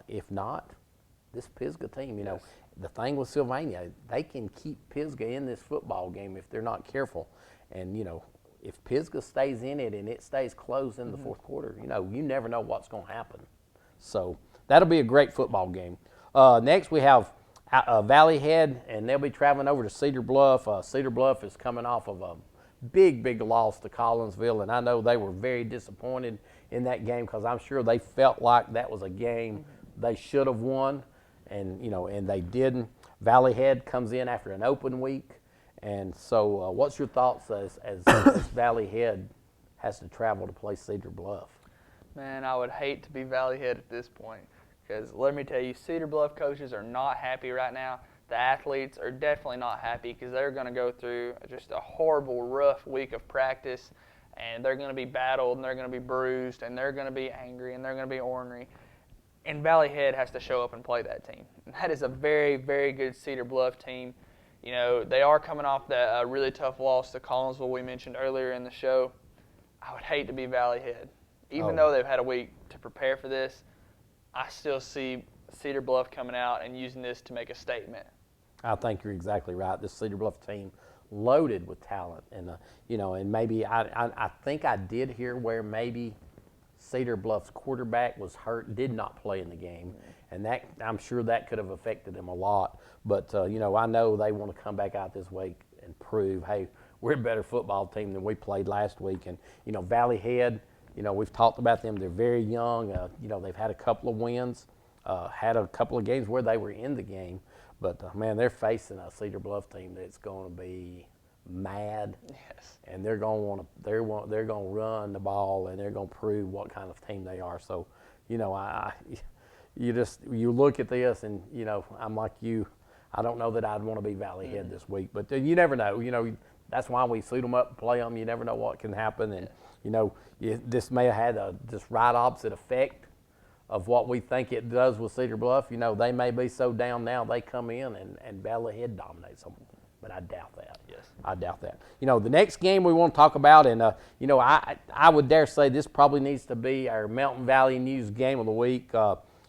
If not, this Pisgah team, the thing with Sylvania, they can keep Pisgah in this football game if they're not careful. And, if Pisgah stays in it and it stays close in the fourth quarter, you never know what's going to happen. So that'll be a great football game. Next we have Valley Head, and they'll be traveling over to Cedar Bluff. Cedar Bluff is coming off of a big loss to Collinsville, and I know they were very disappointed in that game because I'm sure they felt like that was a game they should have won. And and they didn't. Valley Head comes in after an open week, and so what's your thoughts as Valley Head has to travel to play Cedar Bluff? Man, I would hate to be Valley Head at this point because let me tell you, Cedar Bluff coaches are not happy right now. The athletes are definitely not happy because they're going to go through just a horrible, rough week of practice, and they're going to be battled, and they're going to be bruised, and they're going to be angry, and they're going to be ornery. And Valley Head has to show up and play that team. And that is a very, very good Cedar Bluff team. They are coming off that really tough loss to Collinsville we mentioned earlier in the show. I would hate to be Valley Head. Even though they've had a week to prepare for this, I still see Cedar Bluff coming out and using this to make a statement. I think you're exactly right. This Cedar Bluff team loaded with talent. And, and maybe I think I did hear where maybe Cedar Bluff's quarterback was hurt, did not play in the game, and that I'm sure that could have affected them a lot. But I know they want to come back out this week and prove, hey, we're a better football team than we played last week. And Valley Head, we've talked about them. They're very young. They've had a couple of wins, had a couple of games where they were in the game. But man, they're facing a Cedar Bluff team that's going to be mad. Yes. And they're going to run the ball, and they're going to prove what kind of team they are. So, you look at this, and I'm like you. I don't know that I'd want to be Valley Head this week, but you never know. that's why we suit them up and play them. You never know what can happen. And, this may have had a just right opposite effect of what we think it does with Cedar Bluff. They may be so down now they come in and battle ahead dominates them. But I doubt that. Yes. I doubt that. The next game we want to talk about, and, I would dare say this probably needs to be our Mountain Valley News game of the week.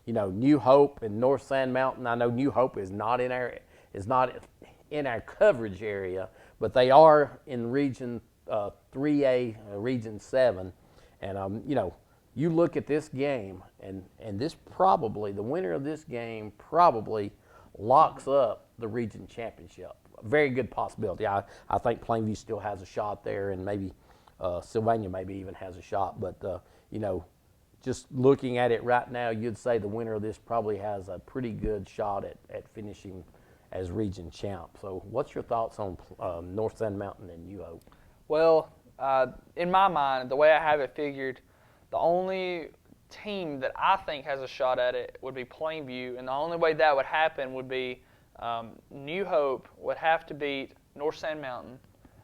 New Hope and North Sand Mountain. I know New Hope is not in our coverage area, but they are in Region 3A, Region 7. And, you look at this game, and this probably, the winner of this game probably locks up the region championship. A very good possibility. I think Plainview still has a shot there, and maybe Sylvania maybe even has a shot. But, just looking at it right now, you'd say the winner of this probably has a pretty good shot at finishing as region champ. So what's your thoughts on North Sand Mountain and New Hope? Well, in my mind, the way I have it figured, the only team that I think has a shot at it would be Plainview, and the only way that would happen would be New Hope would have to beat North Sand Mountain,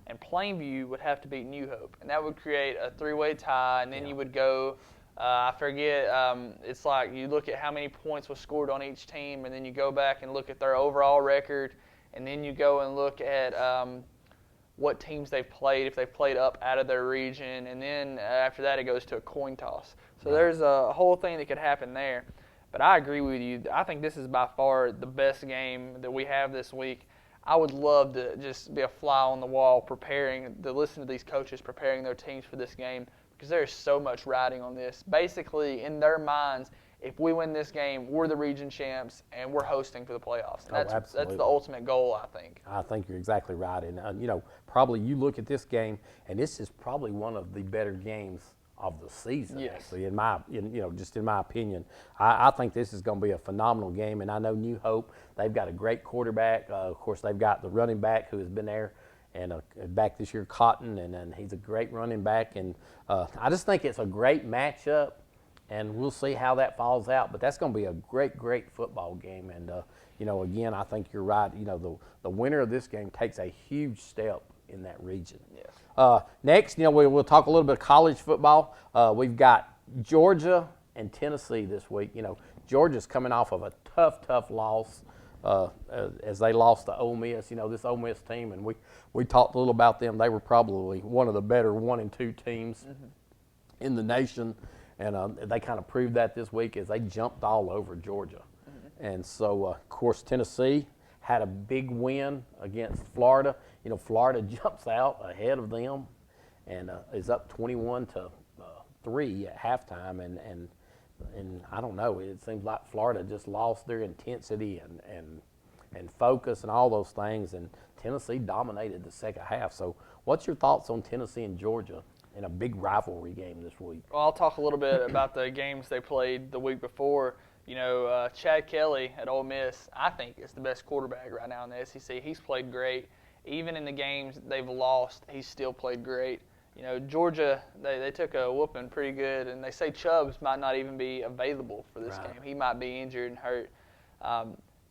and Plainview would have to beat New Hope, and that would create a three-way tie, and then you would go, I forget, it's like you look at how many points was scored on each team, and then you go back and look at their overall record, and then you go and look at what teams they've played, if they've played up out of their region, and then after that it goes to a coin toss. So there's a whole thing that could happen there. But I agree with you. I think this is by far the best game that we have this week. I would love to just be a fly on the wall to listen to these coaches preparing their teams for this game, because there is so much riding on this. Basically, in their minds, if we win this game, we're the region champs and we're hosting for the playoffs. And that's the ultimate goal, I think. I think you're exactly right. And, probably you look at this game, and this is probably one of the better games of the season. Yes. Actually, just in my opinion, I think this is going to be a phenomenal game. And I know New Hope, they've got a great quarterback. Of course, they've got the running back who has been there and back this year, Cotton, and he's a great running back. And I just think it's a great matchup, and we'll see how that falls out. But that's going to be a great, great football game. And again, I think you're right. The winner of this game takes a huge step in that region. Yes. Next, we'll talk a little bit of college football. We've got Georgia and Tennessee this week. Georgia's coming off of a tough loss as they lost to Ole Miss. This Ole Miss team, and we talked a little about them. They were probably one of the better 1 and 2 teams in the nation, and they kind of proved that this week as they jumped all over Georgia. And so, of course, Tennessee had a big win against Florida. Florida jumps out ahead of them and is up 21-3 at halftime. And I don't know, it seems like Florida just lost their intensity and focus and all those things. And Tennessee dominated the second half. So what's your thoughts on Tennessee and Georgia in a big rivalry game this week? Well, I'll talk a little bit about the games they played the week before. Chad Kelly at Ole Miss, I think, is the best quarterback right now in the SEC. He's played great. Even in the games they've lost, he's still played great. Georgia, they took a whooping pretty good, and they say Chubbs might not even be available for this game. He might be injured and hurt.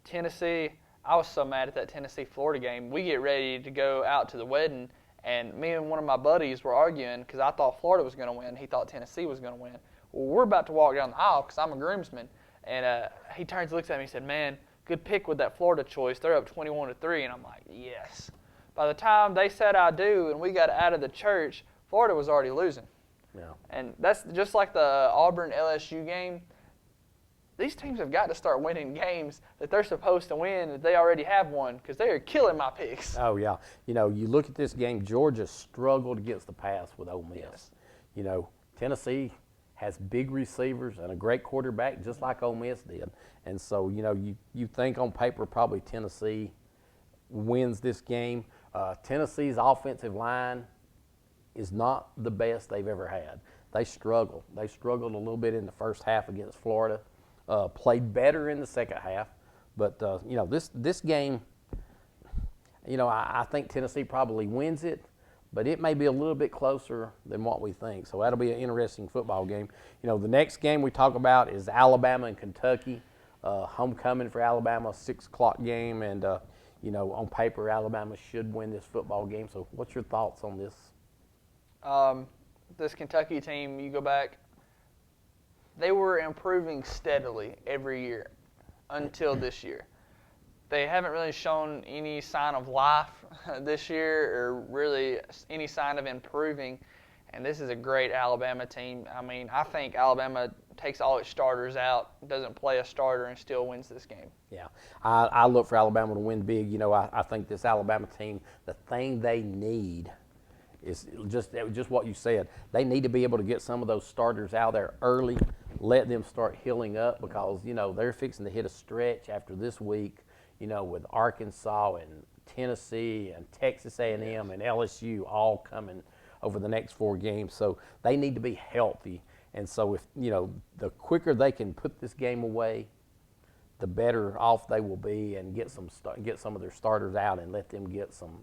Tennessee, I was so mad at that Tennessee-Florida game. We get ready to go out to the wedding, and me and one of my buddies were arguing because I thought Florida was going to win. He thought Tennessee was going to win. Well, we're about to walk down the aisle because I'm a groomsman. And he turns and looks at me and said, "Man, good pick with that Florida choice. They're up 21-3." And I'm like, yes. By the time they said I do and we got out of the church, Florida was already losing. Yeah. And that's just like the Auburn-LSU game. These teams have got to start winning games that they're supposed to win that they already have won, because they are killing my picks. Oh, yeah. You look at this game, Georgia struggled against the pass with Ole Miss. Yes. Tennessee has big receivers and a great quarterback, just like Ole Miss did. And so, you think on paper probably Tennessee wins this game. Tennessee's offensive line is not the best they've ever had. They struggled. They struggled a little bit in the first half against Florida. Played better in the second half. But, this game, I think Tennessee probably wins it. But it may be a little bit closer than what we think. So that'll be an interesting football game. The next game we talk about is Alabama and Kentucky. Homecoming for Alabama, 6 o'clock game. And, on paper, Alabama should win this football game. So what's your thoughts on this? This Kentucky team, you go back, they were improving steadily every year until this year. They haven't really shown any sign of life this year or really any sign of improving. And this is a great Alabama team. I mean, I think Alabama takes all its starters out, doesn't play a starter, and still wins this game. Yeah, I look for Alabama to win big. I think this Alabama team, the thing they need is just what you said. They need to be able to get some of those starters out there early, let them start healing up because, they're fixing to hit a stretch after this week, with Arkansas and Tennessee and Texas A&M and LSU all coming over the next 4 games. So they need to be healthy. And so if, the quicker they can put this game away, the better off they will be and get some of their starters out and let them get some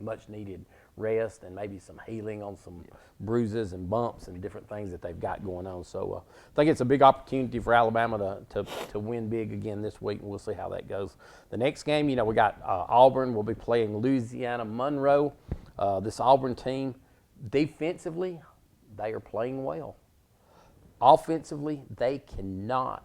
much needed rest and maybe some healing on some bruises and bumps and different things that they've got going on. So I think it's a big opportunity for Alabama to win big again this week, and we'll see how that goes. The next game, we got Auburn. We'll be playing Louisiana Monroe. This Auburn team, defensively, they are playing well. Offensively, they cannot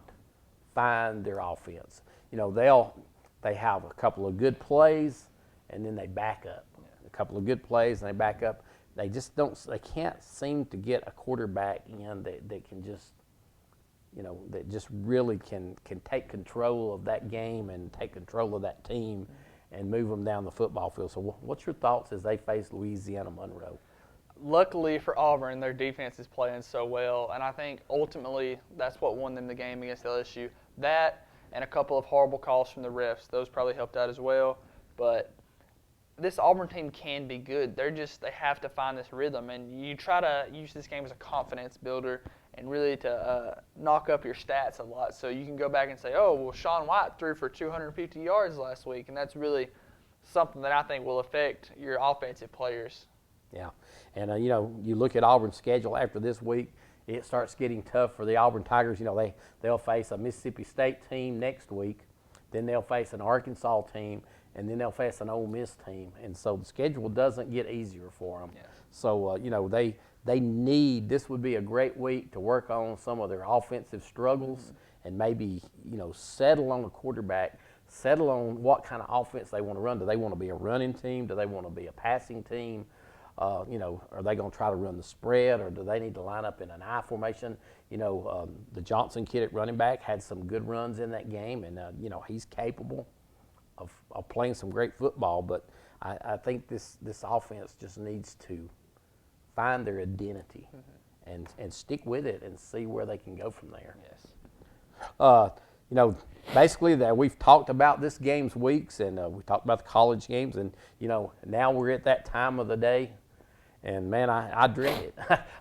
find their offense. They have a couple of good plays and then they back up. A couple of good plays and they back up. They just they can't seem to get a quarterback in that can just, that just really can take control of that game and take control of that team and move them down the football field. So what's your thoughts as they face Louisiana Monroe? Luckily for Auburn, their defense is playing so well, and I think ultimately that's what won them the game against LSU. That and a couple of horrible calls from the refs, those probably helped out as well. But this Auburn team can be good. They have to find this rhythm, and you try to use this game as a confidence builder and really to knock up your stats a lot. So you can go back and say, oh, well, Sean White threw for 250 yards last week, and that's really something that I think will affect your offensive players. Yeah, and you look at Auburn's schedule after this week, it starts getting tough for the Auburn Tigers. They'll face a Mississippi State team next week, then they'll face an Arkansas team, and then they'll face an Ole Miss team. And so the schedule doesn't get easier for them. Yeah. So they need, this would be a great week to work on some of their offensive struggles and maybe settle on a quarterback. Settle on what kind of offense they want to run. Do they want to be a running team? Do they want to be a passing team? Are they going to try to run the spread, or do they need to line up in an I formation? The Johnson kid at running back had some good runs in that game, and he's capable of playing some great football. But I think this offense just needs to find their identity and stick with it and see where they can go from there. Yes. Basically that we've talked about this game's weeks, and we talked about the college games, and now we're at that time of the day. And man, I dread it.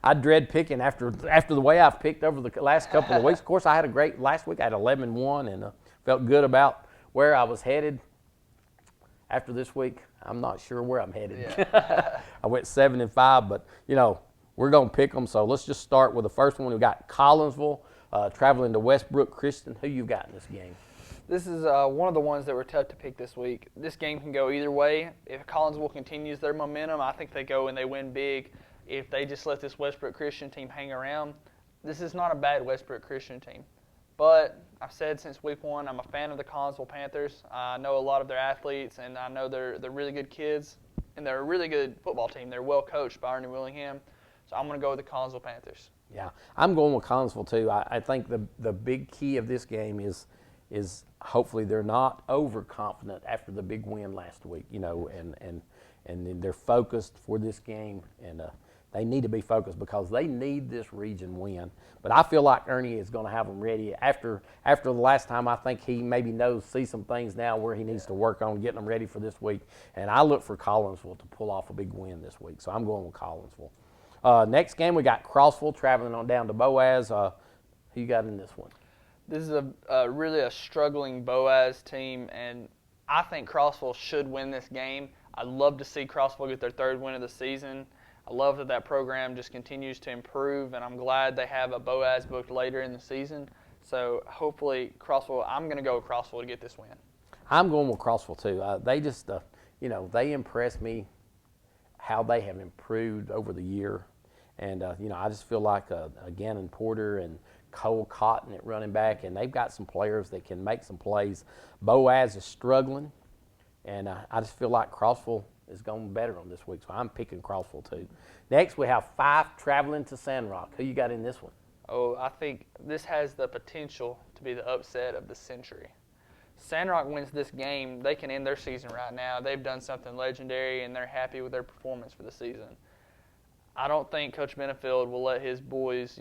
I dread picking after the way I've picked over the last couple of weeks. Of course, I had a great last week. I had 11-1 and felt good about where I was headed. After this week, I'm not sure where I'm headed. Yeah. I went 7-5, but we're gonna pick them. So let's just start with the first one. We got Collinsville traveling to Westbrook Christian. Who you got in this game? This is one of the ones that were tough to pick this week. This game can go either way. If Collinsville continues their momentum, I think they go and they win big. If they just let this Westbrook Christian team hang around, this is not a bad Westbrook Christian team. But I've said since week 1, I'm a fan of the Collinsville Panthers. I know a lot of their athletes, and I know they're really good kids, and they're a really good football team. They're well coached by Ernie Willingham. So I'm going to go with the Collinsville Panthers. Yeah, I'm going with Collinsville too. I think the big key of this game is hopefully they're not overconfident after the big win last week, and they're focused for this game, and they need to be focused because they need this region win. But I feel like Ernie is going to have them ready after the last time. I think he maybe sees some things now where he needs to work on getting them ready for this week. And I look for Collinsville to pull off a big win this week, so I'm going with Collinsville. Next game we got Crossville traveling on down to Boaz. Who you got in this one? This is really a struggling Boaz team, and I think Crossville should win this game. I'd love to see Crossville get their 3rd win of the season. I love that program just continues to improve, and I'm glad they have a Boaz booked later in the season. So hopefully Crossville, I'm going to go with Crossville to get this win. I'm going with Crossville too. They just, they impress me how they have improved over the year. And, I just feel like Gannon Porter and Cole Cotton at running back, and they've got some players that can make some plays. Boaz is struggling, and I just feel like Crossville is going better on this week, so I'm picking Crossville too. Next, we have Fife traveling to Sandrock. Who you got in this one? Oh, I think this has the potential to be the upset of the century. Sandrock wins this game, they can end their season right now. They've done something legendary, and they're happy with their performance for the season. I don't think Coach Benefield will let his boys,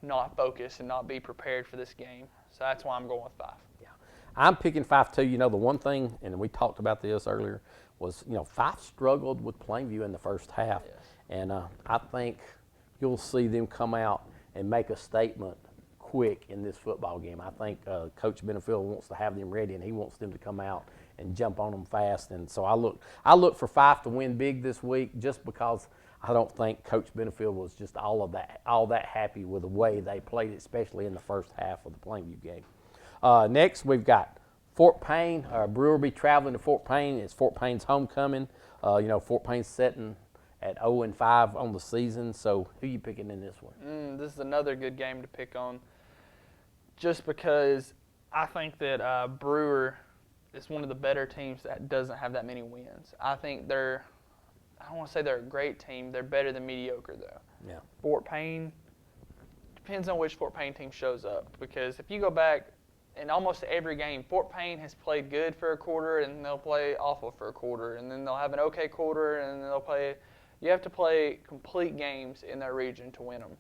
not focus and not be prepared for this game. So that's why I'm going with Fife. Yeah, I'm picking Fife too. The one thing, and we talked about this earlier, was Fife struggled with Plainview in the first half, yes. And I think you'll see them come out and make a statement quick in this football game. I think Coach Benefield wants to have them ready, and he wants them to come out and jump on them fast. And so I look for Fife to win big this week, just because I don't think Coach Benefield was just all that happy with the way they played, especially in the first half of the Plainview game. Next, we've got Fort Payne. Brewer will be traveling to Fort Payne. It's Fort Payne's homecoming. Fort Payne's sitting at 0-5 on the season. So who are you picking in this one? This is another good game to pick on, just because I think that Brewer is one of the better teams that doesn't have that many wins. I think I don't want to say they're a great team. They're better than mediocre, though. Yeah. Fort Payne, depends on which Fort Payne team shows up. Because if you go back in almost every game, Fort Payne has played good for a quarter, and they'll play awful for a quarter. And then they'll have an okay quarter, and then they'll play. You have to play complete games in that region to win them.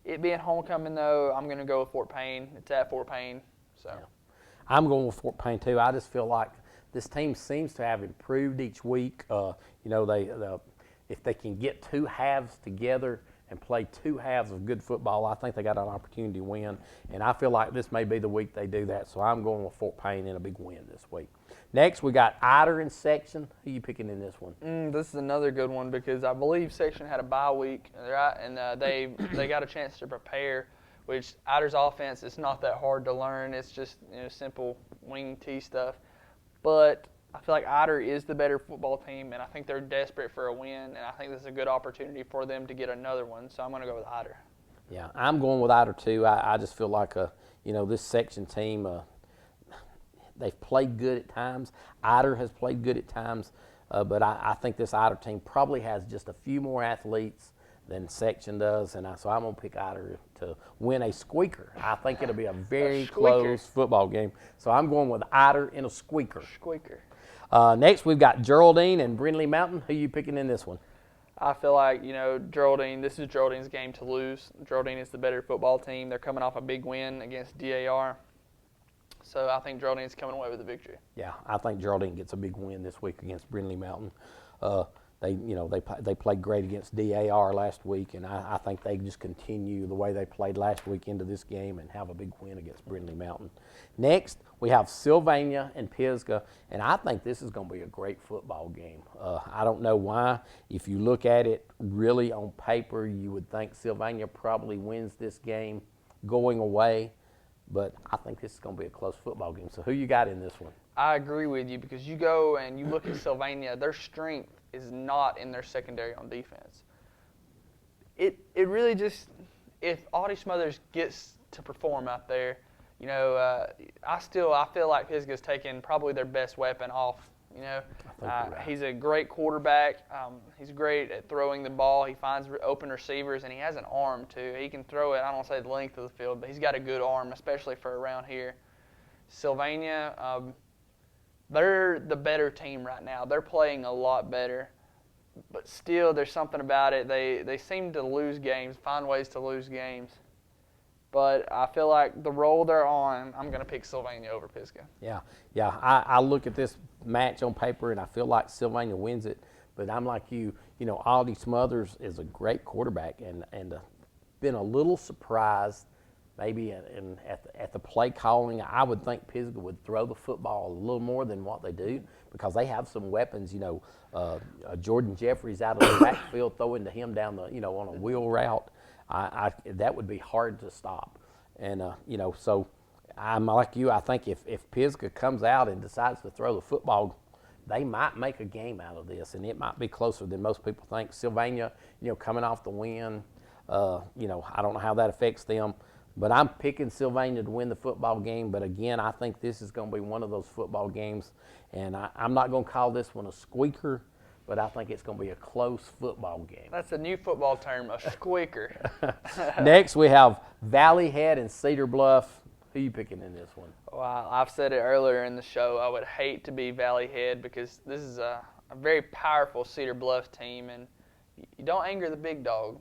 It being homecoming, though, I'm going to go with Fort Payne. It's at Fort Payne. So. Yeah. I'm going with Fort Payne, too. I just feel like this team seems to have improved each week. If they can get two halves together and play two halves of good football, I think they got an opportunity to win. And I feel like this may be the week they do that. So I'm going with Fort Payne in a big win this week. Next, we got Ider in Section. Who are you picking in this one? This is another good one, because I believe Section had a bye week, right? And they got a chance to prepare, which Ider's offense is not that hard to learn. It's just simple wing tee stuff. But I feel like Ider is the better football team, and I think they're desperate for a win, and I think this is a good opportunity for them to get another one. So I'm going to go with Ider. Yeah, I'm going with Ider too. I just feel like this Section team, they've played good at times. Ider has played good at times, but I think this Ider team probably has just a few more athletes than Section does, and so I'm going to pick Ider to win a squeaker. I think it'll be a very close football game. So I'm going with Ider in a squeaker. Squeaker. Next, we've got Geraldine and Brindley Mountain. Who are you picking in this one? I feel like, Geraldine, this is Geraldine's game to lose. Geraldine is the better football team. They're coming off a big win against DAR. So I think Geraldine's coming away with the victory. Yeah, I think Geraldine gets a big win this week against Brindley Mountain. They played great against DAR last week, and I think they just continue the way they played last week into this game and have a big win against Brindley Mountain. Next, we have Sylvania and Pisgah, and I think this is going to be a great football game. I don't know why. If you look at it really on paper, you would think Sylvania probably wins this game going away, but I think this is going to be a close football game. So who you got in this one? I agree with you, because you go and you look at Sylvania, their strength is not in their secondary on defense. It really just, if Audie Smothers gets to perform out there, I feel like Pisgah's taking probably their best weapon off. He's a great quarterback. He's great at throwing the ball. He finds open receivers, and he has an arm too. He can throw it. I don't want to say the length of the field, but he's got a good arm, especially for around here. Sylvania, they're the better team right now. They're playing a lot better, but still there's something about it. They seem to lose games, find ways to lose games. But I feel like the role they're on, I'm going to pick Sylvania over Pisgah. Yeah. I look at this match on paper, and I feel like Sylvania wins it. But I'm like you. Audie Smothers is a great quarterback, and been a little surprised maybe at the play calling. I would think Pisgah would throw the football a little more than what they do, because they have some weapons. Jordan Jeffries out of the backfield throwing to him down the on a wheel route. That would be hard to stop, and so I'm like you. I think if Pisgah comes out and decides to throw the football, they might make a game out of this, and it might be closer than most people think. Sylvania, coming off the win, I don't know how that affects them, but I'm picking Sylvania to win the football game. But again, I think this is going to be one of those football games, and I'm not going to call this one a squeaker, but I think it's going to be a close football game. That's a new football term, a squeaker. Next, we have Valley Head and Cedar Bluff. Who are you picking in this one? Well, I've said it earlier in the show. I would hate to be Valley Head because this is a very powerful Cedar Bluff team, and you don't anger the big dog.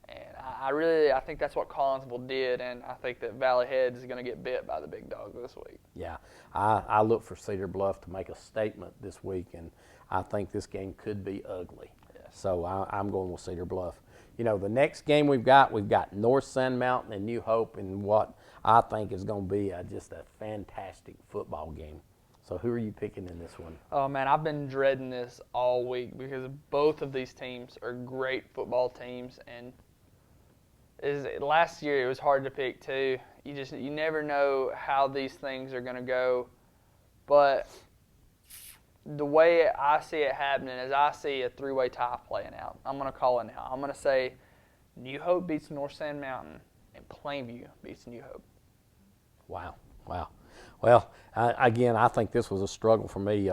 And I think that's what Collinsville did, and I think that Valley Head is going to get bit by the big dog this week. Yeah, I look for Cedar Bluff to make a statement this week, and I think this game could be ugly. Yes. So I'm going with Cedar Bluff. The next game we've got North Sand Mountain and New Hope, and what I think is going to be just a fantastic football game. So who are you picking in this one? Oh, man, I've been dreading this all week because both of these teams are great football teams, and last year it was hard to pick too. You never know how these things are going to go, but the way I see it happening is I see a three-way tie playing out. I'm going to call it now. I'm going to say New Hope beats North Sand Mountain and Plainview beats New Hope. Wow. Well, again, I think this was a struggle for me.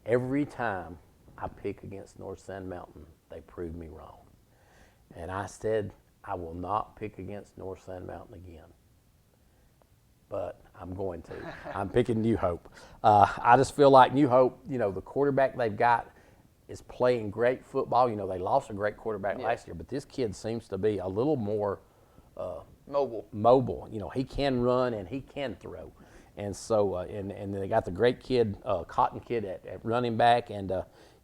Every time I pick against North Sand Mountain, they prove me wrong. And I said I will not pick against North Sand Mountain again. But I'm going to. I'm picking New Hope. I just feel like New Hope, the quarterback they've got is playing great football. They lost a great quarterback last year, but this kid seems to be a little more mobile. He can run and he can throw. And so, and they got the great kid, Cotton kid at running back. And,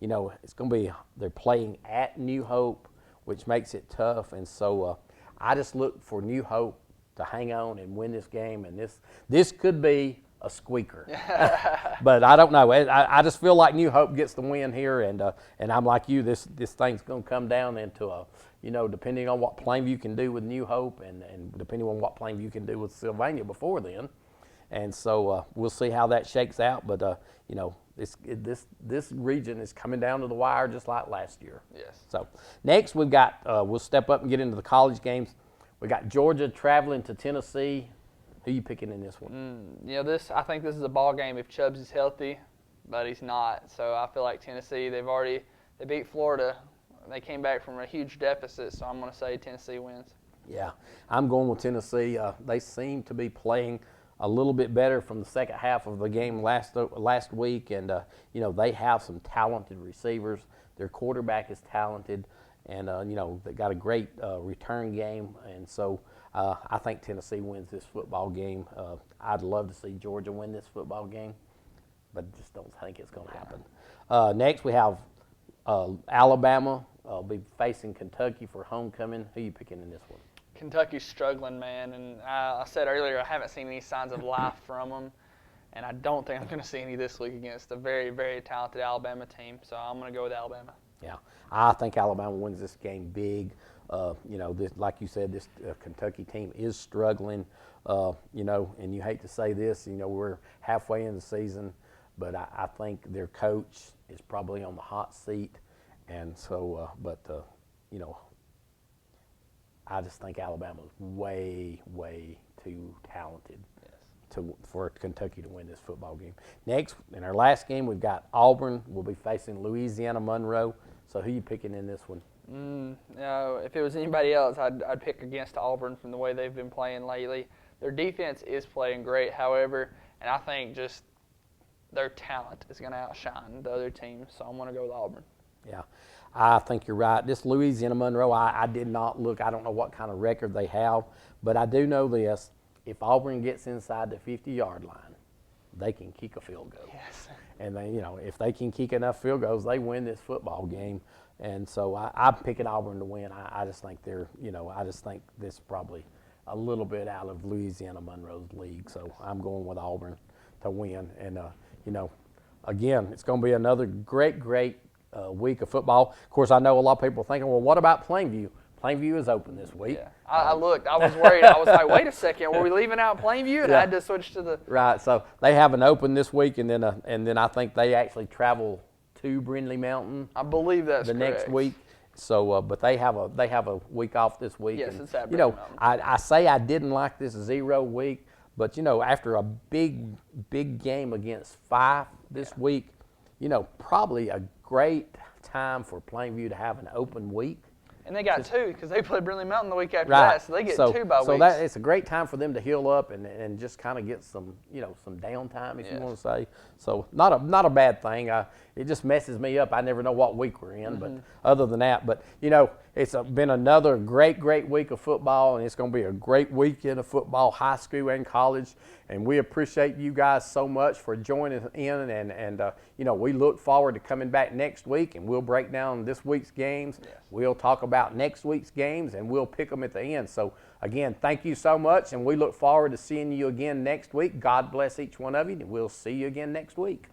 it's going to be, they're playing at New Hope, which makes it tough. And so I just look for New Hope to hang on and win this game, and this could be a squeaker. But I don't know. I just feel like New Hope gets the win here, and I'm like you. This thing's going to come down into depending on what Plainview can do with New Hope, and depending on what Plainview can do with Sylvania before then, and so we'll see how that shakes out. But this region is coming down to the wire just like last year. Yes. So next we've got we'll step up and get into the college games. We got Georgia traveling to Tennessee. Who are you picking in this one? I think this is a ball game if Chubbs is healthy, but he's not. So I feel like Tennessee, they beat Florida. They came back from a huge deficit, so I'm going to say Tennessee wins. Yeah, I'm going with Tennessee. They seem to be playing a little bit better from the second half of the game last week, and they have some talented receivers. Their quarterback is talented. And, they got a great return game. And so I think Tennessee wins this football game. I'd love to see Georgia win this football game, but just don't think it's going to happen. Next, we have Alabama be facing Kentucky for homecoming. Who are you picking in this one? Kentucky's struggling, man. And I said earlier I haven't seen any signs of life from them. And I don't think I'm going to see any this week against a very, very talented Alabama team. So I'm going to go with Alabama. Yeah, I think Alabama wins this game big. Like you said, this Kentucky team is struggling. And you hate to say this, we're halfway in the season, but I think their coach is probably on the hot seat, and so, I just think Alabama's way, way too talented for Kentucky to win this football game. Next, in our last game, we've got Auburn. We'll be facing Louisiana Monroe. So who are you picking in this one? If it was anybody else, I'd pick against Auburn from the way they've been playing lately. Their defense is playing great, however, and I think just their talent is going to outshine the other teams. So I'm going to go with Auburn. Yeah, I think you're right. This Louisiana Monroe, I did not look. I don't know what kind of record they have, but I do know this. If Auburn gets inside the 50-yard line, they can kick a field goal. Yes. And they, if they can kick enough field goals, they win this football game. And so I'm picking Auburn to win. I just think I just think this is probably a little bit out of Louisiana Monroe's league. So I'm going with Auburn to win. And again, it's going to be another great week of football. Of course, I know a lot of people are thinking, well, what about Plainview? Plainview is open this week. Yeah. I looked. I was worried. I was like, wait a second. Were we leaving out Plainview? And I had to switch to the. Right. So they have an open this week, and then I think they actually travel to Brindley Mountain. I believe that's the correct. next week. So, but they have a week off this week. Yes, and, it's at Brindley Mountain. I say I didn't like this 0 week, but after a big game against Fife this week, probably a great time for Plainview to have an open week. And they got two because they played Brindley Mountain the week after Right. that, so they get 2 bye weeks. So it's a great time for them to heal up and just kind of get some some downtime, if you want to say. So not a bad thing. It just messes me up. I never know what week we're in, but other than that, but it's been another great week of football, and it's going to be a great weekend of football, high school and college. And we appreciate you guys so much for joining in, and we look forward to coming back next week, and we'll break down this week's games. Yes. We'll talk about next week's games, and we'll pick them at the end. So again, thank you so much, and we look forward to seeing you again next week. God bless each one of you, and we'll see you again next week.